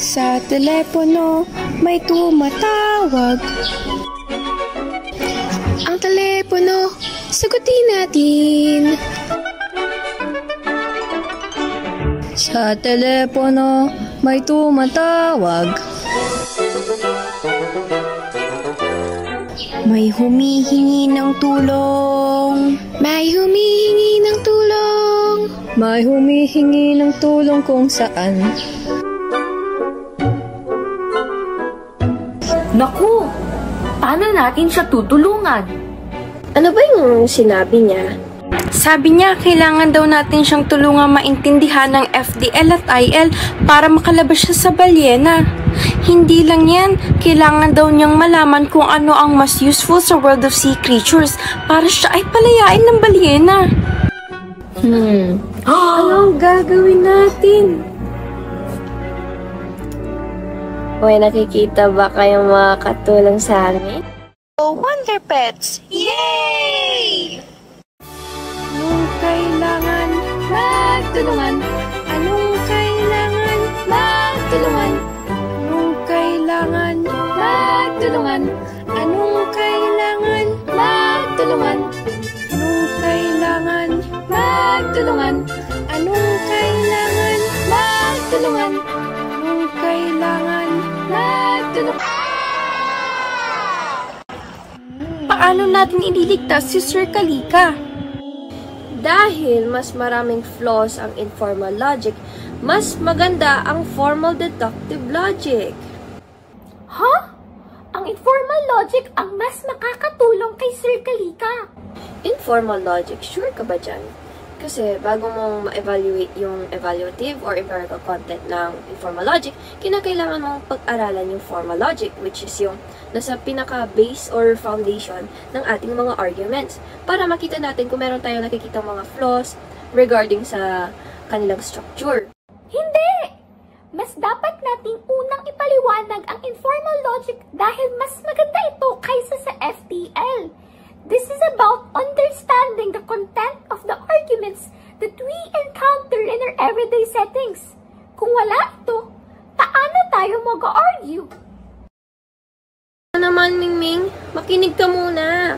Sa telepono may tumatawag. Ang telepono, sagutin natin. Sa telepono may tumatawag. May humihingi ng tulong. May humihingi ng tulong. May humihingi ng tulong kung saan. Naku! Paano natin siya tutulungan? Ano ba yung sinabi niya? Sabi niya, kailangan daw natin siyang tulungan maintindihan ng FDL at IL para makalabas siya sa balyena. Hindi lang yan, kailangan daw niyang malaman kung ano ang mas useful sa world of sea creatures para siya ay palayain ng balyena. Ano ang gagawin natin? May nakikita ba kayong makakatulong sa amin? Oh, Wonder Pets! Yay! Anong kailangan magtulungan? Anong kailangan magtulungan? Anong kailangan magtulungan? Anong kailangan magtulungan? Anong kailangan magtulungan? Anong kailangan magtulungan? Anong kailangan magtulungan? Paano natin ililigtas si Sir Kalika? Dahil mas maraming flaws ang informal logic, mas maganda ang formal deductive logic. Huh? Ang informal logic ang mas makakatulong kay Sir Kalika. Informal logic, sure ka ba dyan? Kasi bago mo ma-evaluate yung evaluative or empirical content ng informal logic, kinakailangan mong pag-aralan yung formal logic, which is yung nasa pinaka-base or foundation ng ating mga arguments. Para makita natin kung meron tayong nakikita mga flaws regarding sa kanilang structure. Hindi! Mas dapat nating unang ipaliwanag ang informal logic dahil mas maganda ito kaysa sa FTL. This is about understanding the content of the arguments that we encounter in our everyday settings. Kung wala ito, paano tayo mag-argue? Ano naman, Mingming? Makinig ka muna.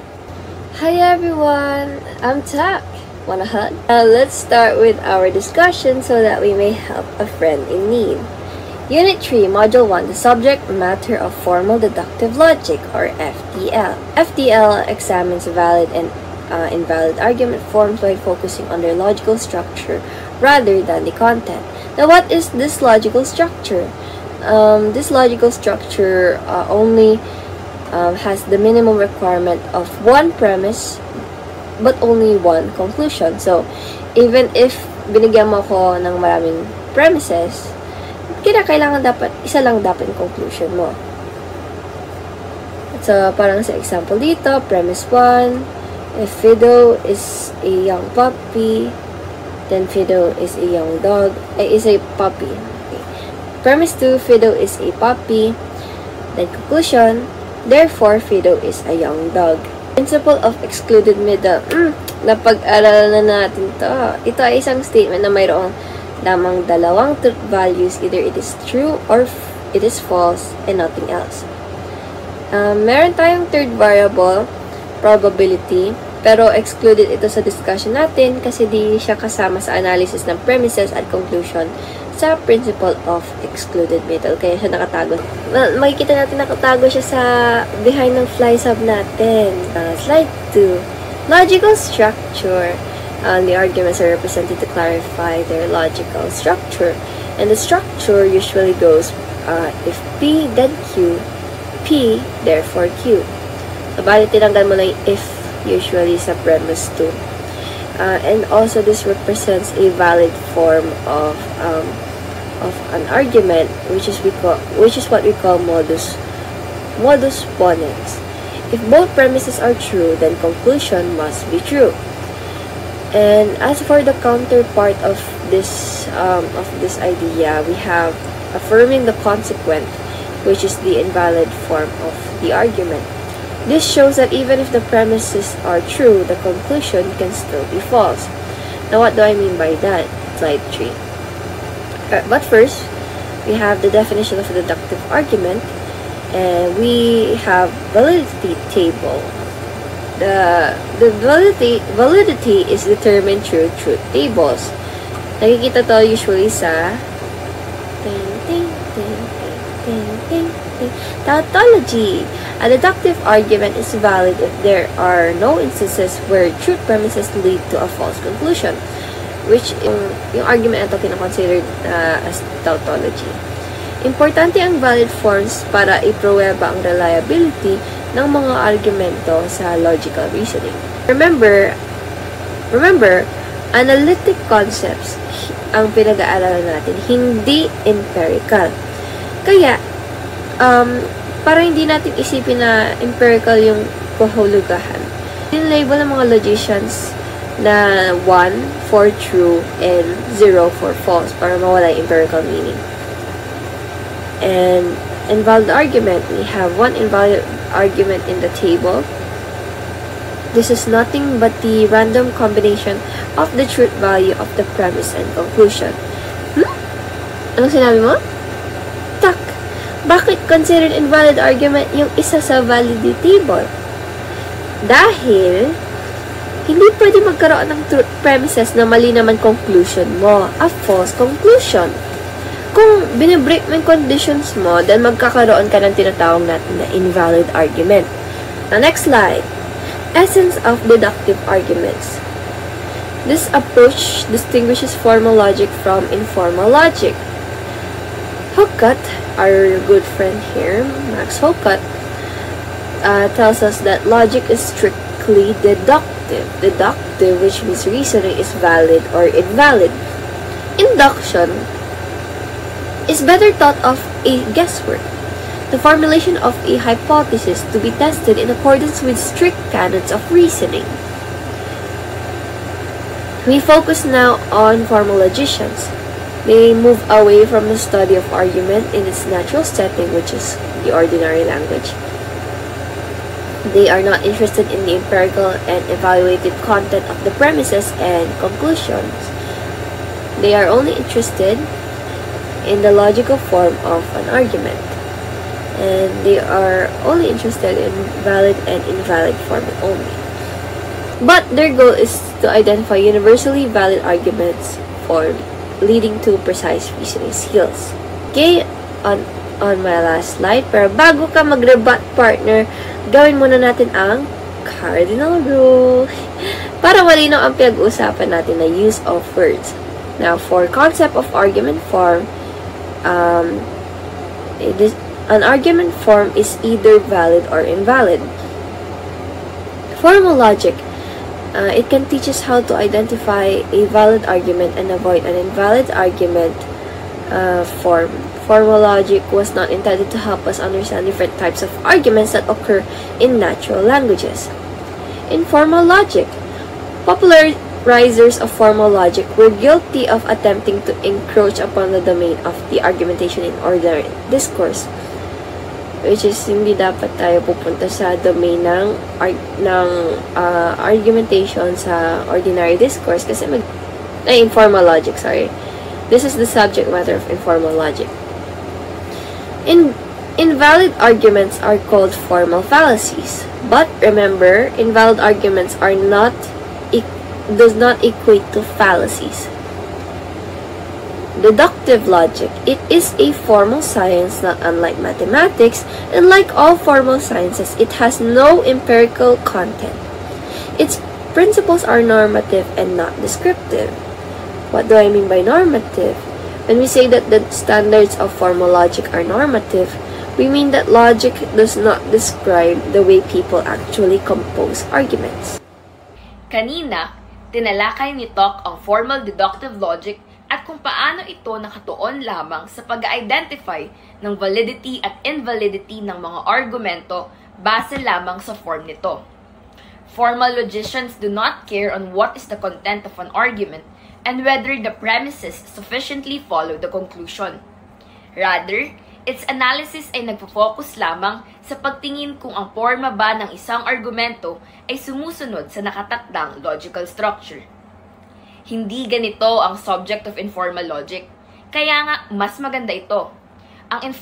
Hi everyone, I'm Tak. Wanna hug? Let's start with our discussion so that we may help a friend in need. Unit 3, Module 1, the subject matter of formal deductive logic, or FDL. FDL examines valid and invalid argument forms by focusing on their logical structure rather than the content. Now, what is this logical structure? This logical structure only has the minimum requirement of one premise but only one conclusion. So, even if binigyan mo ko ng maraming premises, kailangan dapat, isa lang dapat yung conclusion mo. So, parang sa example dito, premise 1, if Fido is a young puppy, then Fido is a young dog, is a puppy. Okay. Premise 2, Fido is a puppy, then conclusion, therefore, Fido is a young dog. Principle of excluded middle. Napag-aralan na natin to. Ito ay isang statement na mayroong lamang dalawang truth values, either it is true or it is false and nothing else. Meron tayong third variable, probability, pero excluded ito sa discussion natin kasi di siya kasama sa analysis ng premises at conclusion sa principle of excluded middle. Kaya siya nakatago. Makikita natin nakatago siya sa behind ng fly sub natin. Slide 2. Logical structure. The arguments are represented to clarify their logical structure. And the structure usually goes, if P, then Q, P, therefore Q. So, bali tinanggal mo na yung if usually sa premise 2. And also, this represents a valid form of an argument, which is what we call modus ponens. If both premises are true, then conclusion must be true. And as for the counterpart of this idea, we have affirming the consequent, which is the invalid form of the argument. This shows that even if the premises are true, the conclusion can still be false. Now, what do I mean by that? Slide 3. But first, we have the definition of a deductive argument, and we have validity table. The validity is determined through truth tables. Nakikita to usually sa tautology. A deductive argument is valid if there are no instances where truth premises lead to a false conclusion, which yung argument ito kina-considered as tautology. Importante ang valid forms para ipruweba ang reliability ng mga argumento sa logical reasoning. Remember, analytic concepts ang pinag-aaralan natin, hindi empirical. Kaya, para hindi natin isipin na empirical yung kahulugahan, label ng mga logicians na 1 for true and 0 for false para mawala yung empirical meaning. And invalid argument, we have one invalid argument in the table. This is nothing but the random combination of the truth value of the premise and conclusion. Anong sinabi mo? Tak! Bakit considered invalid argument yung isa sa validity table? Dahil hindi pwede magkaroon ng truth premises na mali naman conclusion mo, a false conclusion. Kung binibreak mo yung conditions mo, then magkakaroon ka ng tinatawag natin na invalid argument. Now, next slide. Essence of deductive arguments. This approach distinguishes formal logic from informal logic. Hocott, our good friend here, Max Hocott, tells us that logic is strictly deductive. Deductive, which means reasoning is valid or invalid. Induction is better thought of a guesswork, the formulation of a hypothesis to be tested in accordance with strict canons of reasoning. We focus now on formal logicians. They move away from the study of argument in its natural setting, which is the ordinary language. They are not interested in the empirical and evaluated content of the premises and conclusions. They are only interested in the logical form of an argument. And they are only interested in valid and invalid form only. But their goal is to identify universally valid arguments for leading to precise reasoning skills. Okay, on my last slide, pero bago ka mag-rebut, partner, gawin muna natin ang cardinal rule para malinaw ang pinag-uusapan natin na use of words. Now, for concept of argument form, an argument form is either valid or invalid. Formal logic, it can teach us how to identify a valid argument and avoid an invalid argument form. Formal logic was not intended to help us understand different types of arguments that occur in natural languages. In formal logic, popularizers of formal logic were guilty of attempting to encroach upon the domain of the argumentation in ordinary discourse, which is hindi dapat tayo pupunta sa domain ng argumentation sa ordinary discourse kasi informal logic, sorry. This is the subject matter of informal logic. Invalid arguments are called formal fallacies. But remember, invalid arguments does not equate to fallacies. Deductive logic, it is a formal science not unlike mathematics, and like all formal sciences, it has no empirical content. Its principles are normative and not descriptive. What do I mean by normative? When we say that the standards of formal logic are normative, we mean that logic does not describe the way people actually compose arguments. Kanina, tinalakay ni Tok ang formal deductive logic at kung paano ito nakatuon lamang sa pag-identify ng validity at invalidity ng mga argumento base lamang sa form nito. Formal logicians do not care on what is the content of an argument and whether the premises sufficiently follow the conclusion. Rather, its analysis ay nagpo-focus lamang sa pagtingin kung ang forma ba ng isang argumento ay sumusunod sa nakatakdang logical structure. Hindi ganito ang subject of informal logic. Kaya nga, mas maganda ito. Ang mga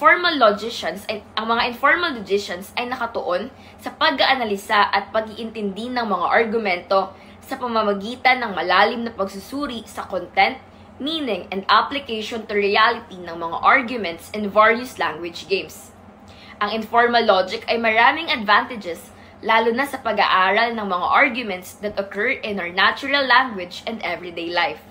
informal logicians ay nakatuon sa pag-aanalisa at pag-iintindi ng mga argumento sa pamamagitan ng malalim na pagsusuri sa content, meaning, and application to reality ng mga arguments in various language games. Ang informal logic ay maraming advantages, lalo na sa pag-aaral ng mga arguments that occur in our natural language and everyday life.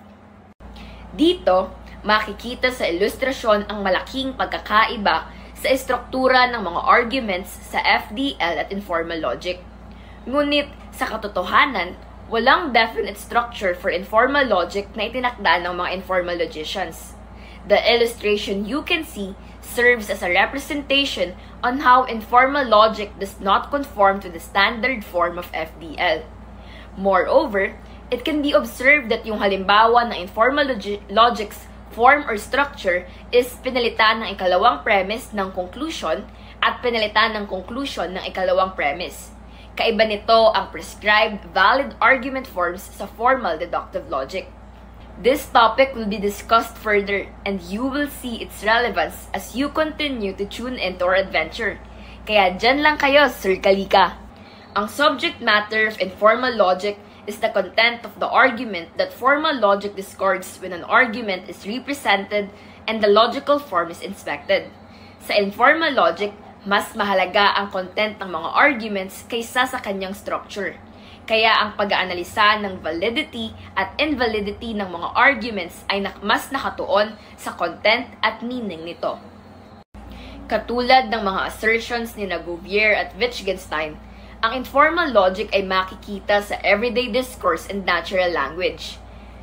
Dito, makikita sa ilustrasyon ang malaking pagkakaiba sa estruktura ng mga arguments sa FDL at informal logic. Ngunit, sa katotohanan, walang definite structure for informal logic na itinakda ng mga informal logicians. The illustration you can see serves as a representation on how informal logic does not conform to the standard form of FDL. Moreover, it can be observed that yung halimbawa ng informal logic's form or structure is pinalitan ng ikalawang premise ng conclusion at pinalitan ng conclusion ng ikalawang premise. Kaiba nito ang prescribed valid argument forms sa formal deductive logic. This topic will be discussed further and you will see its relevance as you continue to tune into our adventure. Kaya dyan lang kayo, Sir Kalika! Ang subject matter of informal logic is the content of the argument that formal logic discards when an argument is represented and the logical form is inspected. Sa informal logic, mas mahalaga ang content ng mga arguments kaysa sa kanyang structure. Kaya ang pag-aanalisa ng validity at invalidity ng mga arguments ay mas nakatuon sa content at meaning nito. Katulad ng mga assertions ni Gouvier at Wittgenstein, ang informal logic ay makikita sa everyday discourse and natural language.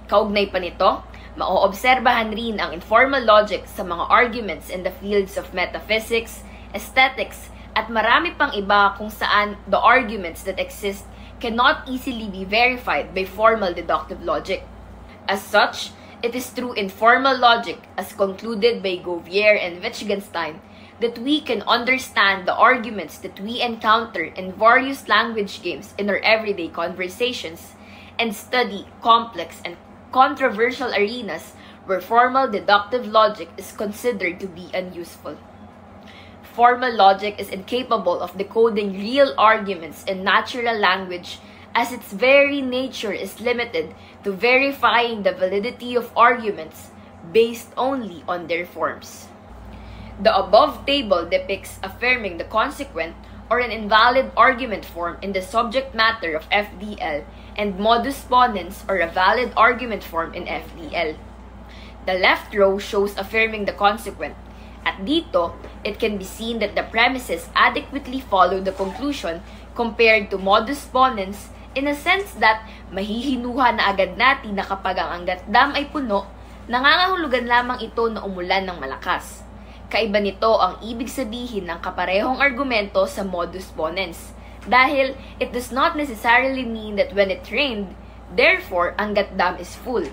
Kaugnay pa nito, maoobserbahan rin ang informal logic sa mga arguments in the fields of metaphysics, aesthetics, at marami pang iba kung saan the arguments that exist cannot easily be verified by formal deductive logic. As such, it is through informal logic, as concluded by Gouvier and Wittgenstein, that we can understand the arguments that we encounter in various language games in our everyday conversations and study complex and controversial arenas where formal deductive logic is considered to be unuseful. Formal logic is incapable of decoding real arguments in natural language as its very nature is limited to verifying the validity of arguments based only on their forms. The above table depicts affirming the consequent or an invalid argument form in the subject matter of FDL and modus ponens or a valid argument form in FDL. The left row shows affirming the consequent. At dito, it can be seen that the premises adequately follow the conclusion compared to modus ponens in a sense that mahihinuha na agad natin na kapag ang Angat-Dam ay puno, nangangahulugan lamang ito na umulan ng malakas. Kaiba nito ang ibig sabihin ng kaparehong argumento sa modus ponens, dahil it does not necessarily mean that when it rained, therefore, Angat-Dam is full.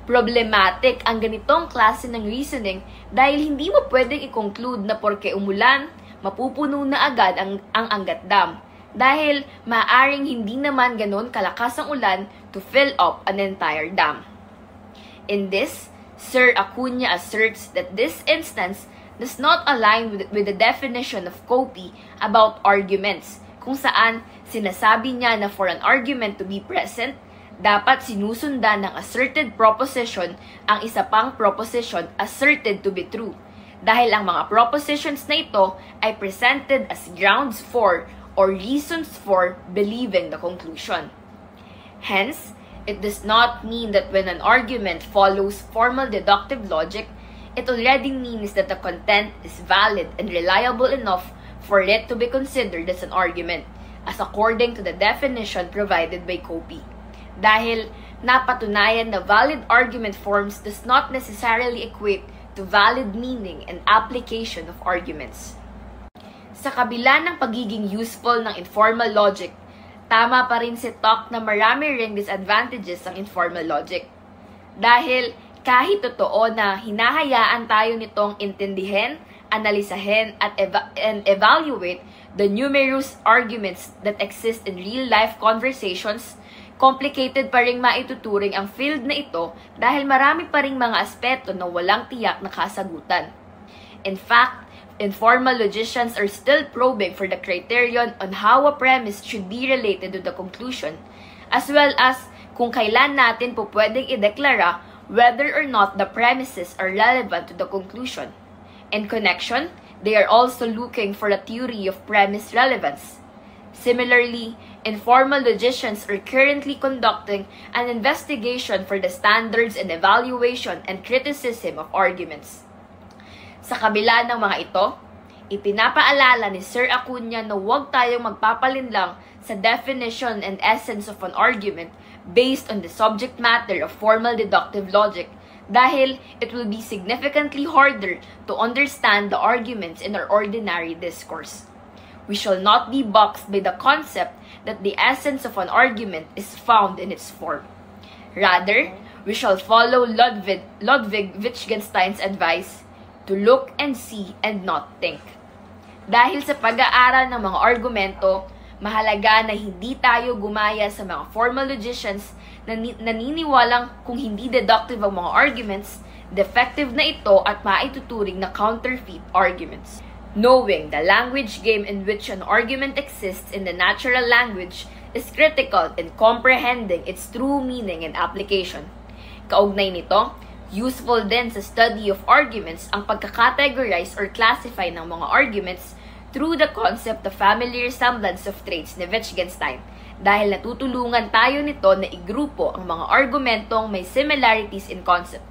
Problematic ang ganitong klase ng reasoning dahil hindi mo pwedeng i-conclude na porke umulan, mapupuno na agad ang Angat-Dam, dahil maaring hindi naman ganon kalakas ang ulan to fill up an entire dam. In this, Sir Acuna asserts that this instance does not align with the definition of Copy about arguments, kung saan sinasabi niya na for an argument to be present, dapat sinusundan ng asserted proposition ang isa pang proposition asserted to be true, dahil ang mga propositions na ito ay presented as grounds for or reasons for believing the conclusion. Hence, it does not mean that when an argument follows formal deductive logic, it already means that the content is valid and reliable enough for it to be considered as an argument, as according to the definition provided by Copy. Dahil napatunayan na valid argument forms does not necessarily equate to valid meaning and application of arguments. Sa kabila ng pagiging useful ng informal logic, tama pa rin si Toc na marami ring disadvantages ang informal logic. Dahil kahit totoo na hinahayaan tayo nitong intindihin, analisahin, at evaluate the numerous arguments that exist in real-life conversations, Complicated pa ring maituturing ang field na ito dahil marami pa ring mga aspeto na walang tiyak na kasagutan. In fact, informal logicians are still probing for the criterion on how a premise should be related to the conclusion, as well as kung kailan natin po pwedeng ideklara whether or not the premises are relevant to the conclusion. In connection, they are also looking for a theory of premise relevance. Similarly, informal logicians are currently conducting an investigation for the standards and evaluation and criticism of arguments. Sa kabila ng mga ito, ipinapaalala ni Sir Acuña na huwag tayong magpapalinlang sa definition and essence of an argument based on the subject matter of formal deductive logic dahil it will be significantly harder to understand the arguments in our ordinary discourse. We shall not be boxed by the concept that the essence of an argument is found in its form. Rather, we shall follow Ludwig Wittgenstein's advice to look and see and not think. Dahil sa pag-aaral ng mga argumento, mahalaga na hindi tayo gumaya sa mga formal logicians na naniniwalang kung hindi deductive ang mga arguments, defective na ito at maituturing na counterfeit arguments. Knowing the language game in which an argument exists in the natural language is critical in comprehending its true meaning and application. Kaugnay nito, useful din sa study of arguments ang pagkakategorize or classify ng mga arguments through the concept of familiar semblance of traits ni Wittgenstein dahil natutulungan tayo nito na igrupo ang mga argumentong may similarities in concept.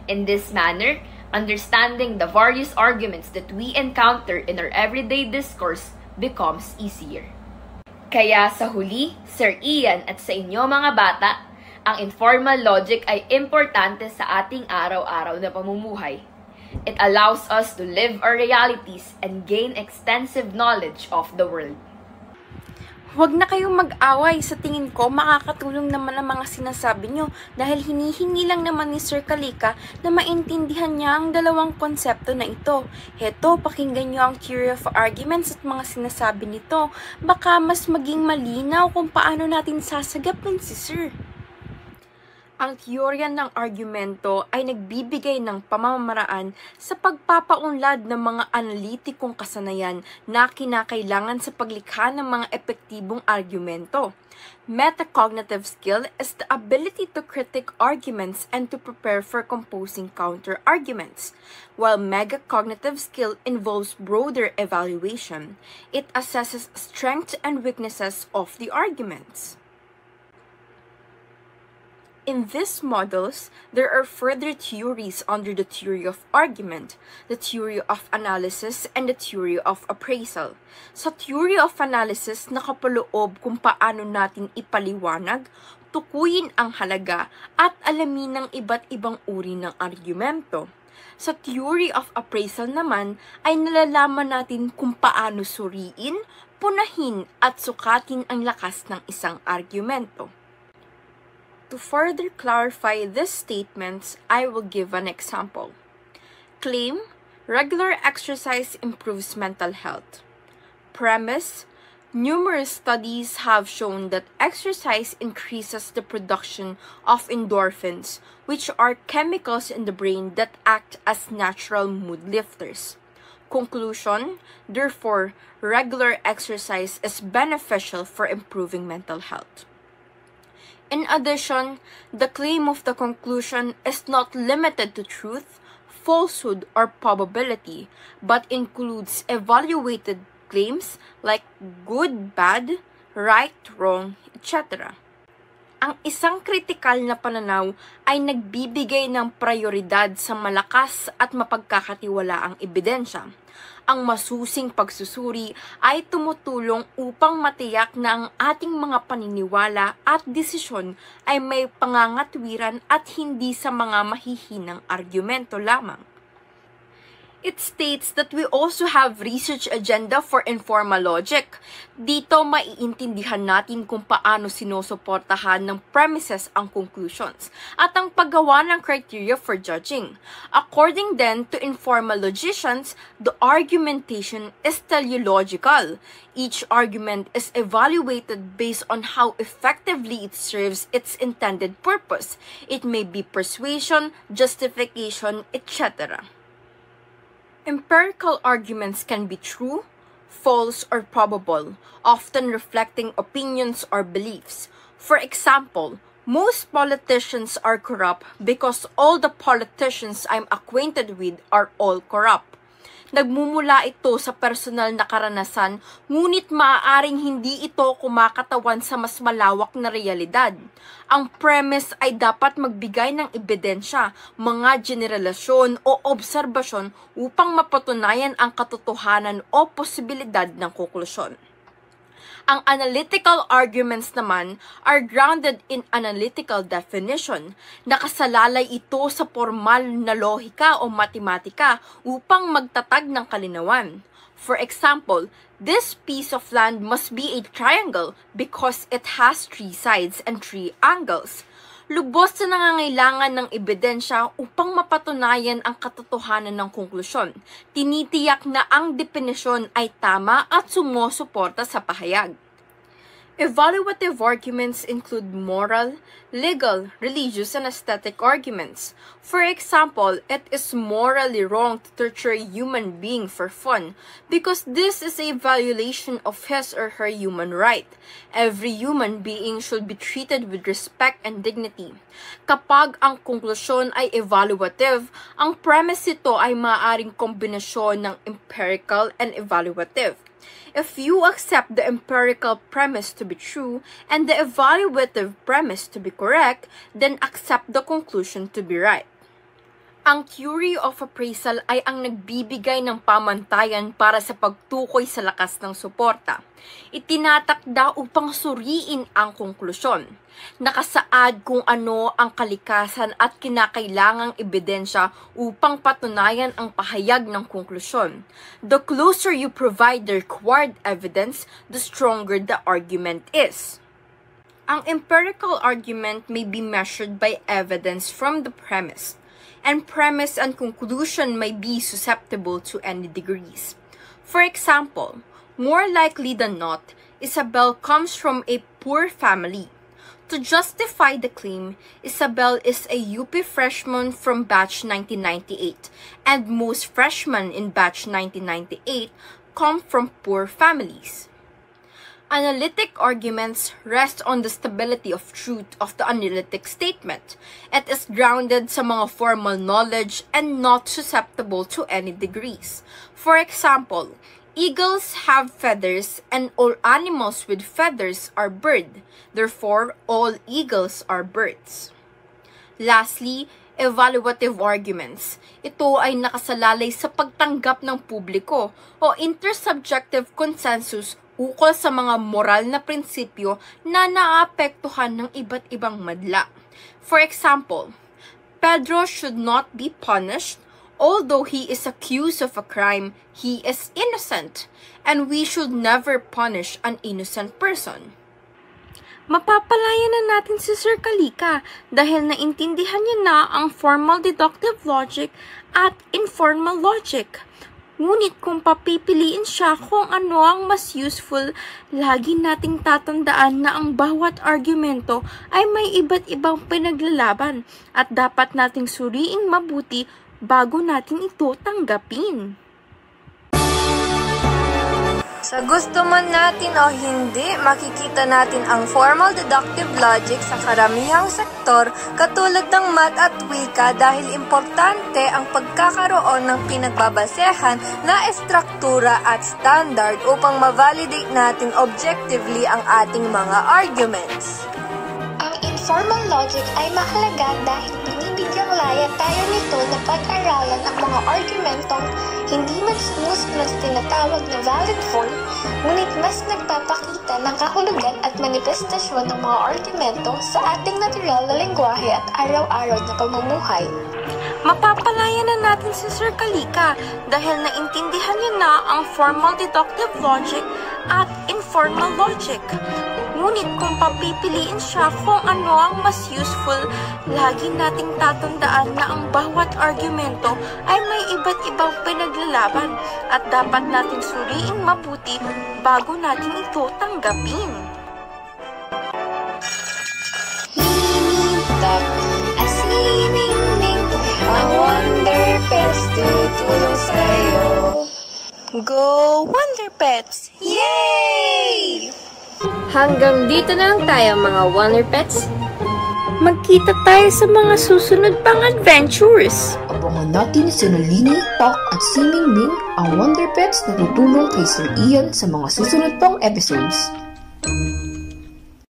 In this manner, understanding the various arguments that we encounter in our everyday discourse becomes easier. Kaya sa huli, Sir Ian at sa inyo mga bata, ang informal logic ay importante sa ating araw-araw na pamumuhay. It allows us to live our realities and gain extensive knowledge of the world. Huwag na kayong mag-away. Sa tingin ko, makakatulong naman ang mga sinasabi nyo dahil hinihingi lang naman ni Sir Kalika na maintindihan niya ang dalawang konsepto na ito. Heto, pakinggan nyo ang theory of arguments at mga sinasabi nito. Baka mas maging malinaw kung paano natin sasagapin si Sir. Ang teorya ng argumento ay nagbibigay ng pamamaraan sa pagpapaunlad ng mga analitikong kasanayan na kinakailangan sa paglikha ng mga epektibong argumento. Metacognitive skill is the ability to critique arguments and to prepare for composing counter-arguments, while megacognitive skill involves broader evaluation. It assesses strengths and weaknesses of the arguments. In these models, there are further theories under the theory of argument, the theory of analysis, and the theory of appraisal. Sa theory of analysis, nakapaloob kung paano natin ipaliwanag, tukuyin ang halaga, at alamin ng iba't ibang uri ng argumento. Sa theory of appraisal naman, ay nalalaman natin kung paano suriin, punahin, at sukatin ang lakas ng isang argumento. To further clarify these statements, I will give an example. Claim, regular exercise improves mental health. Premise, numerous studies have shown that exercise increases the production of endorphins, which are chemicals in the brain that act as natural mood lifters. Conclusion, therefore, regular exercise is beneficial for improving mental health. In addition, the claim of the conclusion is not limited to truth, falsehood, or probability, but includes evaluated claims like good, bad, right, wrong, etc. Ang isang kritikal na pananaw ay nagbibigay ng prioridad sa malakas at mapagkakatiwalaang ebidensya. Ang masusing pagsusuri ay tumutulong upang matiyak na ang ating mga paniniwala at desisyon ay may pangangatwiran at hindi sa mga mahihinang argumento lamang. It states that we also have research agenda for informal logic. Dito maiintindihan natin kung paano sinusuportahan ng premises ang conclusions at ang paggawa ng criteria for judging. According then to informal logicians, the argumentation is teleological. Each argument is evaluated based on how effectively it serves its intended purpose. It may be persuasion, justification, etc. Empirical arguments can be true, false, or probable, often reflecting opinions or beliefs. For example, most politicians are corrupt because all the politicians I'm acquainted with are all corrupt. Nagmumula ito sa personal na karanasan, ngunit maaaring hindi ito kumakatawan sa mas malawak na realidad. Ang premise ay dapat magbigay ng ebidensya, mga generalasyon o obserbasyon upang mapatunayan ang katotohanan o posibilidad ng konklusyon. Ang analytical arguments naman are grounded in analytical definition. Nakasalalay ito sa formal na lohika o matematika upang magtatag ng kalinawan. For example, this piece of land must be a triangle because it has 3 sides and 3 angles. Lubos na nangangailangan ng ebidensya upang mapatunayan ang katotohanan ng konklusyon. Tinitiyak na ang definisyon ay tama at sumusuporta sa pahayag. Evaluative arguments include moral, legal, religious, and aesthetic arguments. For example, it is morally wrong to torture a human being for fun because this is a violation of his or her human right. Every human being should be treated with respect and dignity. Kapag ang konklusyon ay evaluative, ang premise ito ay maaaring kombinasyon ng empirical and evaluative. If you accept the empirical premise to be true and the evaluative premise to be correct, then accept the conclusion to be right. Ang theory of appraisal ay ang nagbibigay ng pamantayan para sa pagtukoy sa lakas ng suporta. Itinatakda upang suriin ang konklusyon. Nakasaad kung ano ang kalikasan at kinakailangang ebidensya upang patunayan ang pahayag ng konklusyon. The closer you provide the required evidence, the stronger the argument is. Ang empirical argument may be measured by evidence from the premise, and premise and conclusion may be susceptible to any degrees. For example, more likely than not, Isabel comes from a poor family. To justify the claim, Isabel is a UP freshman from batch 1998, and most freshmen in batch 1998 come from poor families. Analytic arguments rest on the stability of truth of the analytic statement. It is grounded sa mga formal knowledge and not susceptible to any degrees. For example, eagles have feathers and all animals with feathers are bird. Therefore, all eagles are birds. Lastly, evaluative arguments. Ito ay nakasalalay sa pagtanggap ng publiko o intersubjective consensus ukol sa mga moral na prinsipyo na naapektuhan ng iba't ibang madla. For example, Pedro should not be punished. Although he is accused of a crime, he is innocent, and we should never punish an innocent person. Mapapalayan na natin si Sir Kalika dahil naintindihan niya na ang formal deductive logic at informal logic. Ngunit kung papipiliin siya kung ano ang mas useful, lagi nating tatandaan na ang bawat argumento ay may iba't ibang pinaglalaban at dapat nating suriing mabuti bago natin ito tanggapin. Sa gusto man natin o hindi, makikita natin ang formal deductive logic sa karamihang sektor katulad ng math at wika dahil importante ang pagkakaroon ng pinagbabasehan na estruktura at standard upang ma-validate natin objectively ang ating mga arguments. Ang informal logic ay mahalaga dahil binibigyang laya tayo nito na pag-aralan ang mga argumentong hindi mas tinatawag na valid form, ngunit mas nagpapakita ng kahulugan at manifestasyon ng mga argumento sa ating natural na lengguwahe at araw-araw na pamumuhay. Mapapalaya na natin si Sir Kalika dahil naintindihan niya na ang formal deductive logic at informal logic. Ngunit kung papipiliin siya kung ano ang mas useful, lagi nating tatandaan na ang bawat argumento ay may iba't ibang pinaglalaban at dapat nating suriin mabuti bago natin ito tanggapin. Top, asining-ning, ang Wonder Pets tutulong sa'yo. Go Wonder Pets! Yay! Hanggang dito na lang tayo mga Wonder Pets. Magkita tayo sa mga susunod pang adventures. Abangan natin si Nalini, Tok at si Mingming, ang Wonder Pets na tutulong kay Sir Ian sa mga susunod pang episodes.